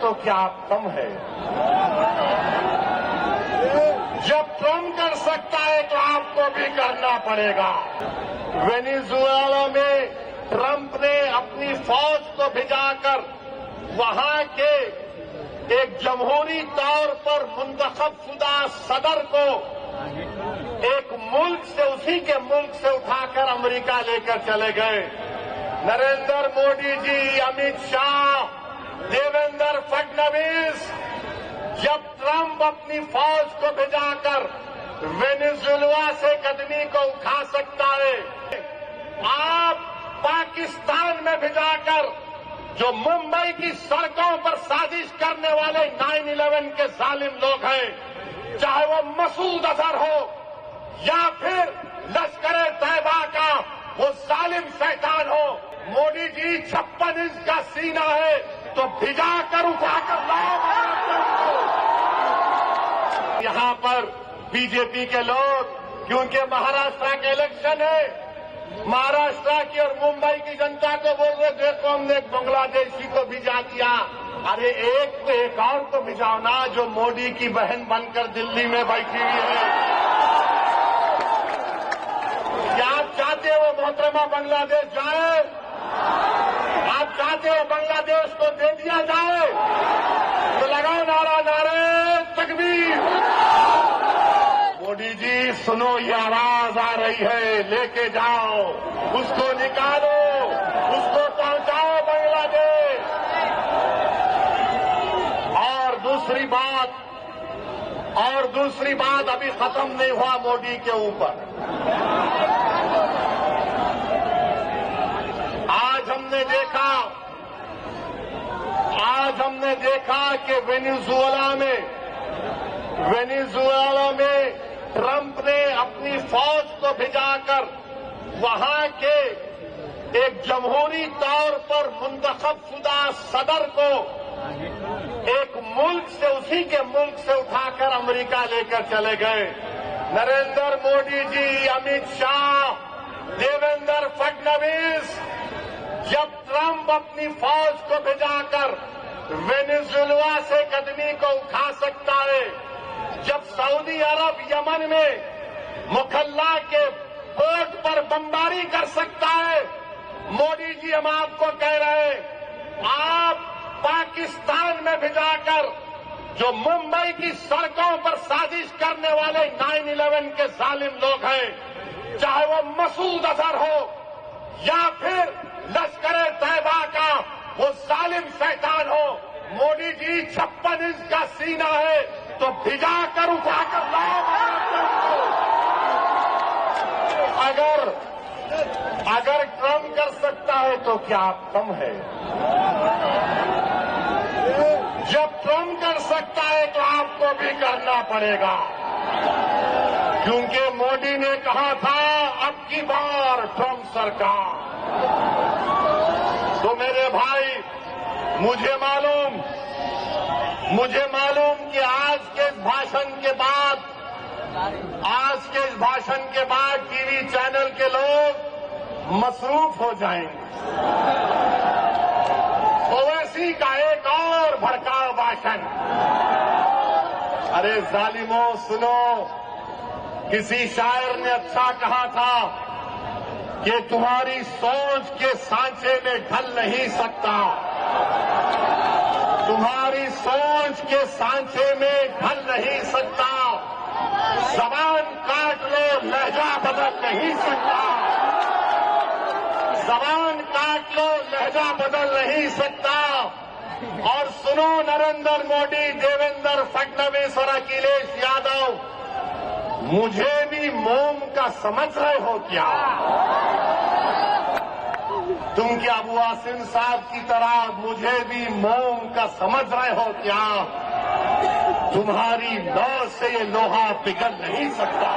तो क्या कम है? जब ट्रम्प कर सकता है तो आपको भी करना पड़ेगा। वेनेजुएला में ट्रम्प ने अपनी फौज को भिजाकर वहां के एक जमहूरी तौर पर मुंतखब शुदा सदर को एक मुल्क से, उसी के मुल्क से उठाकर अमेरिका लेकर चले गए। नरेंद्र मोदी जी, अमित शाह, देवेंद्र फडणवीस, जब ट्रम्प अपनी फौज को भिजाकर वेनेजुएला से कदमी को उठा सकता है, आप पाकिस्तान में भिजाकर जो मुंबई की सड़कों पर साजिश करने वाले 9/11 के जालिम लोग हैं, चाहे वो मसूद अजहर हो या फिर लश्कर तैयबा का वो जालिम शैतान हो, मोदी जी 56 इंच का सीना है तो भिजाकर उठाकर लाओ। यहां पर बीजेपी के लोग, क्योंकि महाराष्ट्र के इलेक्शन है, महाराष्ट्र की और मुंबई की जनता को बोल रहे देखो हमने एक बांग्लादेशी को भिजा दिया। अरे एक और को भिजाओ ना, जो मोदी की बहन बनकर दिल्ली में बैठी हुई है। क्या आप चाहते हो मोहतरमा बांग्लादेश जाए? आप चाहते हो बांग्लादेश को दे दिया जाए? तो लगाओ नारा, नारे तकबीर। मोदी जी सुनो, ये आवाज आ रही है, लेके जाओ, उसको निकालो, उसको पहुंचाओ बांग्लादेश। और दूसरी बात अभी खत्म नहीं हुआ मोदी के ऊपर। आज हमने देखा कि वेनेजुएला में ट्रम्प ने अपनी फौज को भिजाकर वहां के एक जमहूरी तौर पर मुंतखब शुदा सदर को एक मुल्क से, उसी के मुल्क से उठाकर अमेरिका लेकर चले गए। नरेंद्र मोदी जी, अमित शाह, देवेंद्र फडणवीस, जब ट्रम्प अपनी फौज को भिजाकर वेनेजुएला से कदमी को उठा सकता है, जब सऊदी अरब यमन में मुखल्ला के पोर्ट पर बमबारी कर सकता है, मोदी जी हम आपको कह रहे हैं, आप पाकिस्तान में भिजाकर जो मुंबई की सड़कों पर साजिश करने वाले 9/11 के जालिम लोग हैं, चाहे वो मसूद अजहर हो या फिर लश्कर तैयबा का वो जालिम शैतान हो, मोदी जी 56 इंच का सीना है तो भिजाकर उठाकर लाओ। अगर ट्रम्प कर सकता है तो क्या कम है? जब ट्रम्प कर सकता है तो आपको भी करना पड़ेगा, क्योंकि मोदी ने कहा था अब की बार ट्रम्प सरकार। तो मेरे भाई, मुझे मालूम कि आज के इस भाषण के बाद टीवी चैनल के लोग मसरूफ हो जाएंगे। ओवैसी का एक और भड़काऊ भाषण। अरे जालिमों सुनो, किसी शायर ने अच्छा कहा था कि तुम्हारी सोच के सांचे में ढल नहीं सकता, तुम्हारी सोच के सांचे में ढल नहीं सकता, जबान काट लो लहजा बदल नहीं सकता, जबान काट लो लहजा बदल नहीं सकता। और सुनो नरेंद्र मोदी, देवेंद्र फडणवीस और अखिलेश यादव, मुझे भी मोम का समझ रहे हो क्या? तुम क्या अबू आसिम साहब की तरह मुझे भी मोम का समझ रहे हो क्या? तुम्हारी नौ से ये लोहा पिघल नहीं सकता।